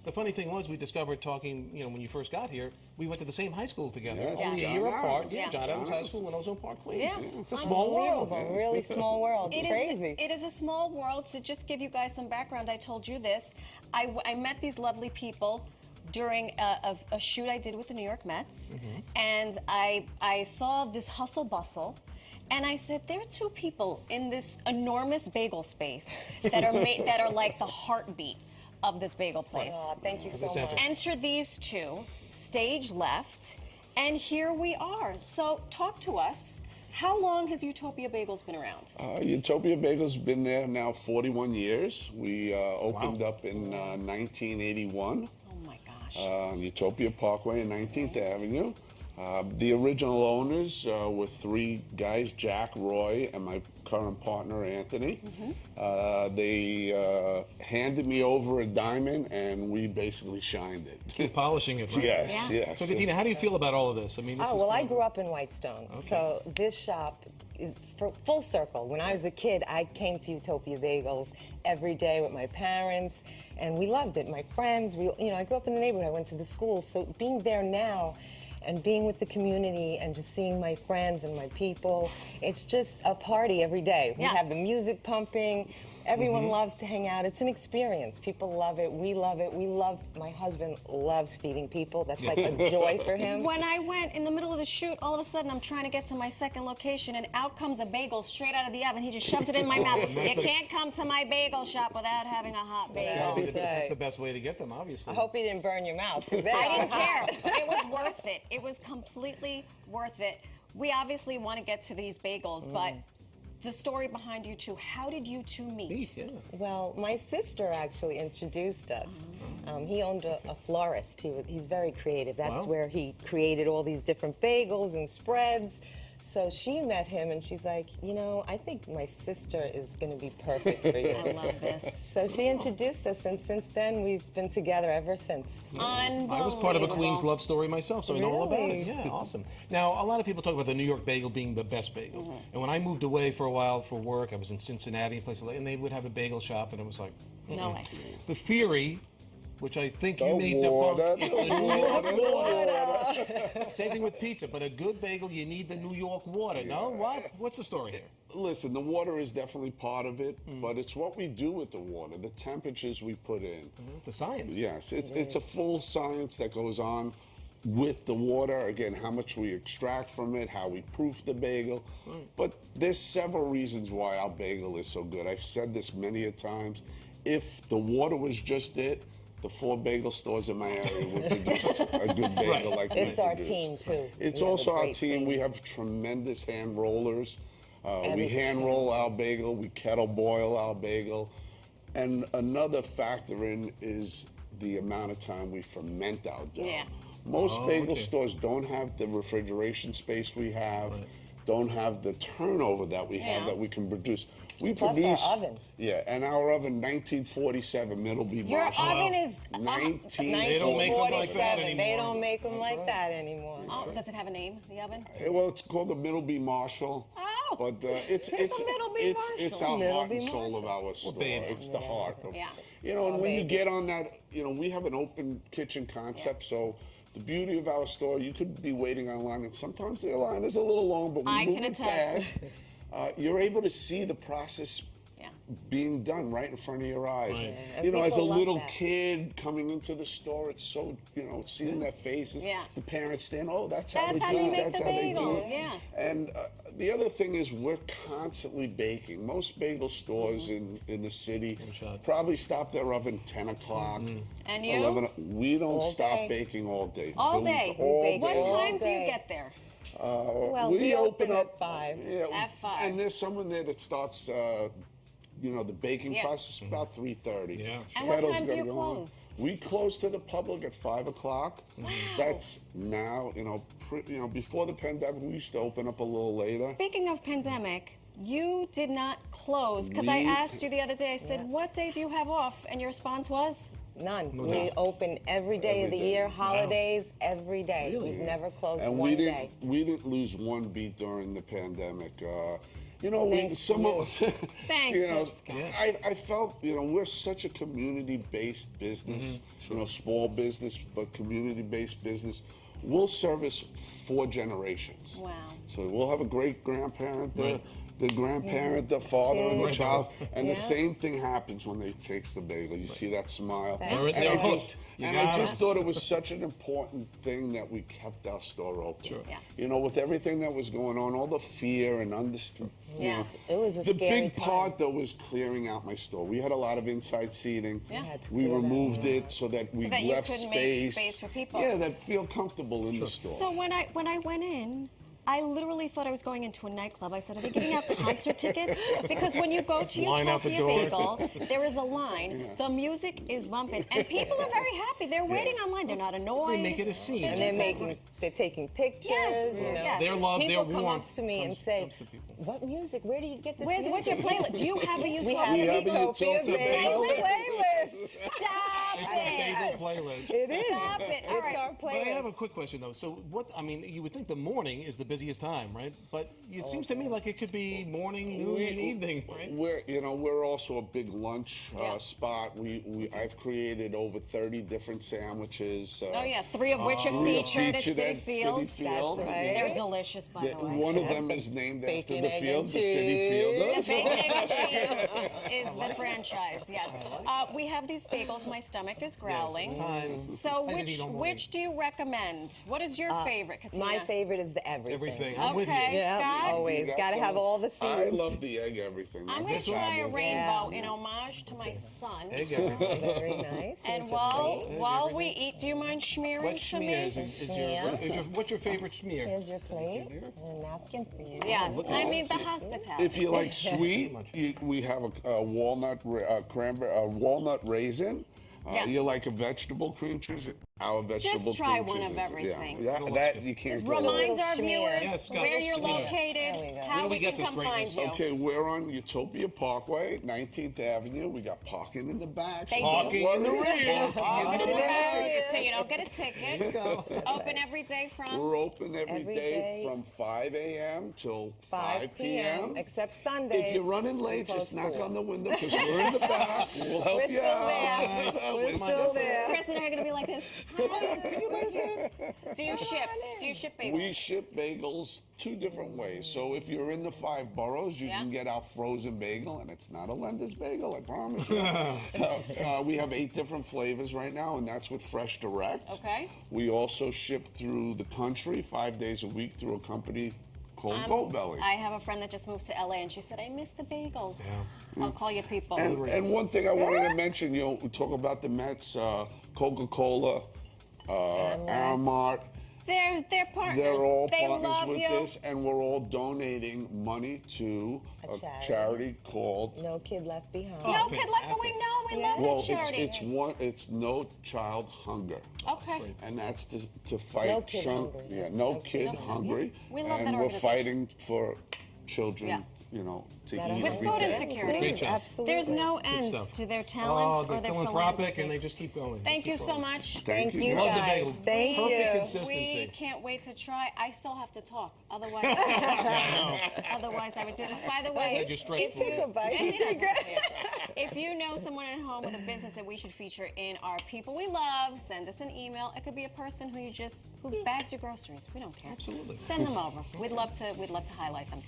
The funny thing was, we discovered talking, when you first got here, we went to the same high school together. Yes. Only a year apart. Yeah, John Adams High School in Ozone Park, Queens. Yeah. It's a small world. Really small world. Crazy. It is a small world. To just give you guys some background, I told you this. I met these lovely people during a shoot I did with the New York Mets, and I saw this hustle bustle. And I said, there are two people in this enormous bagel space that are like the heartbeat of this bagel place. Oh, thank you so much. Enter these two, stage left, and here we are. So talk to us. How long has Utopia Bagels been around? Utopia Bagels been there now 41 years. We opened up in 1981. Oh my gosh. Utopia Parkway and 19th Avenue. The original owners were three guys, Jack, Roy, and my current partner, Anthony. They handed me over a diamond, and we basically shined it. Keep polishing it, right? Yes. So, Katina, how do you feel about all of this? I mean, this is I grew up in Whitestone, so this shop is for full circle. When I was a kid, I came to Utopia Bagels every day with my parents, and we loved it. My friends, I grew up in the neighborhood. I went to the school, so being there now and being with the community and just seeing my friends and my people, it's just a party every day. We have the music pumping. Everyone loves to hang out. It's an experience. People love it. We love it. My husband loves feeding people. That's like a joy for him. When I went in the middle of the shoot, all of a sudden I'm trying to get to my second location, and out comes a bagel straight out of the oven. He just shoves it in my mouth. You can't come to my bagel shop without having a hot bagel. That's the best way to get them, obviously. I hope he didn't burn your mouth. I didn't care. It was worth it. It was completely worth it. We obviously want to get to these bagels, but the story behind you two, how did you two meet? Well, my sister actually introduced us. He owned a florist. He's very creative. That's where he created all these different bagels and spreads. So she met him, and she's like, I think my sister is going to be perfect for you. I love this. So she introduced us, and since then we've been together ever since. Unbelievable. I was part of a Queens love story myself, so I know all about it. Yeah, awesome. Now, a lot of people talk about the New York bagel being the best bagel. And when I moved away for a while for work, I was in Cincinnati and places like, and they would have a bagel shop, and it was like, no way. The theory, which I think you may debunk, it's the New York water. Same thing with pizza, but a good bagel, you need the New York water. No? What? What's the story here? Listen, the water is definitely part of it, but it's what we do with the water, the temperatures we put in. It's a science. Yes, it's a full science that goes on with the water. Again, how much we extract from it, how we proof the bagel. But there's several reasons why our bagel is so good. I've said this many a times. If the water was just it, the 4 bagel stores in my area would produce a good bagel like we produce. It's our team, too. It's also our team. We have tremendous hand rollers. We hand roll our bagel. We kettle boil our bagel. And another factor in is the amount of time we ferment our dough. Most bagel stores don't have the refrigeration space we have, don't have the turnover that we have that we can produce. We Plus produce our oven. Yeah, and our oven, 1947 Middleby Your Marshall. oven is 1947. They don't make them like that anymore. They don't make them like that anymore. Oh, does it have a name, the oven? Well, it's called the Middleby Marshall. Oh. But it's our heart and soul of our store. It's the heart. Of, and when you get on that, we have an open kitchen concept, so the beauty of our store, you could be waiting online, and sometimes the line is a little long, but we move it fast. You're able to see the process being done right in front of your eyes. As a little kid coming into the store, it's so, seeing their faces, the parents stand, that's how they do it, that's how they do it. And the other thing is we're constantly baking. Most bagel stores in the city probably stop their oven 10 o'clock. And you? 11. We don't stop baking all day. All day? What time do you get there? Well, we open at 5. At 5. And there's someone there that starts, the baking process about 3:30. And what time do you close? We close to the public at 5 o'clock. Wow. That's now, before the pandemic, we used to open up a little later. Speaking of pandemic, you did not close, because I asked you the other day, I said, what day do you have off? And your response was? None. We open every day of the year, holidays, every day. We've never closed one day. We didn't lose one beat during the pandemic. You know, Thanks, you know, Scott. I felt, you know, we're such a community-based business, you know, small business, but community-based business. We'll service 4 generations. Wow. So we'll have a great-grandparent, the grandparent, the father, and the child, and the same thing happens when they taste the bagel. You see that smile? They're hooked. And I just thought it was such an important thing that we kept our store open. Sure. Yeah. You know, with everything that was going on, all the fear and Yeah. It was a the scary big time. part though was clearing out my store. We had a lot of inside seating. Yeah. Had to We clear that removed out. it so that we that you left could make space. space for people. Yeah, that feel comfortable in the store. So when I went in, I literally thought I was going into a nightclub. I said, "Are they giving out concert tickets?" Because when you go to line out the Utopia door. Bagel, there is a line. The music is bumping, and people are very happy. They're waiting online. They're not annoyed. They make it a scene. They're And they're taking pictures. Yes, You know. yes. Their love, People their come warmth up to me and comes- say, comes to people. "What music? Where do you get this Where's music?" your playlist? Do you have a We Utopia have We a have a Utopia Utopia Bagel Bagel. playlist. Stop It's the bagel it! playlist. It is. Stop it. All It's right. our But I have a playlist. quick question though. So what? I mean, you would think the morning is the busiest time, right? But it seems to me like it could be morning, noon, and evening, right? We're also a big lunch Yeah. spot. I've created over 30 different sandwiches. Oh yeah, 3 of which are Three are featured at featured City at Field. City Field. That's right. They're delicious, by the way. One of them is named after bacon, the egg, field, and the City cheese. Field. The bacon, egg, and cheese is the franchise. Yes. We have these bagels. My stomach is growling. Time. So I didn't eat all morning. which do you recommend? What is your favorite, Katina? My favorite is the everything. Everything. I'm with you. Okay, Yeah, Scott. always. That's Got to have all the seeds. I love the egg everything. I'm That's going to try a fabulous. rainbow in homage to my son. Egg everything. Very nice. And Here's your while plate. while we eat, do you mind smearing What to schmear me? what's your favorite schmear? Here's your plate and a napkin for you. Yes, Look at I that. mean the hospitality. If you like sweet, we have a walnut walnut raisin. Yeah. You like a vegetable cream cheese? Our vegetable try cream one cheese of is- everything. Yeah, that you can't Just go wrong. remind our Schmear. viewers Yeah, Scott, where let's you're do that. located, There we go. how Where do we we get can this come greatness? find you. Okay, we're on Utopia Parkway, 19th Avenue. We got parking in the back. They do. Parking in the rear. Parking in the back, so you don't get a ticket. go. Open every day from. We're open every Every day day. from 5 a.m. till 5 p.m. Except Sundays. If you're running late, we just close knock 4. on the window because we're in the back. We'll help We're you still out. there. We're still there. Chris and I are going to be like this. Can you let us in? Do you ship? Do you ship bagels? We ship bagels 2 different ways. So if you're in the 5 boroughs, you Yeah. can get our frozen bagel, and it's not a lender's bagel, I promise you. We have 8 different flavors right now, and that's with Fresh Direct. Okay. We also ship through the country 5 days a week through a company called Goldbelly. I have a friend that just moved to LA, and she said, "I miss the bagels." I'll call you people. And one thing I wanted to mention, you know, we talk about the Mets, Coca-Cola, Aramark. They're partners. They're all they partners love with you. this, and we're all donating money to A a charity. charity called. No kid left behind. No kid left, but we know we love Well, that charity. it's No Child Hunger, Okay. and that's to fight No kid hungry. Yeah, no kid hungry, We love that and we're organization. fighting for children. Yeah. You know, to Gotta eat With every food day. insecurity. Great job. Absolutely. There's no end stuff. to their Oh, talent they're or their philanthropic, philanthropy. and they just keep going. Thank Keep you so going. much. Thank you, Love the guys. bagel. Thank Perfect you. consistency. We can't wait to try. I still have to talk. Otherwise, otherwise I would do this. By the way, You're stressed He took a bite. He took it. if you know someone at home with a business that we should feature in our People We Love, send us an email. It could be a person who bags your groceries. We don't care. Absolutely. Send them over. We'd love to highlight them.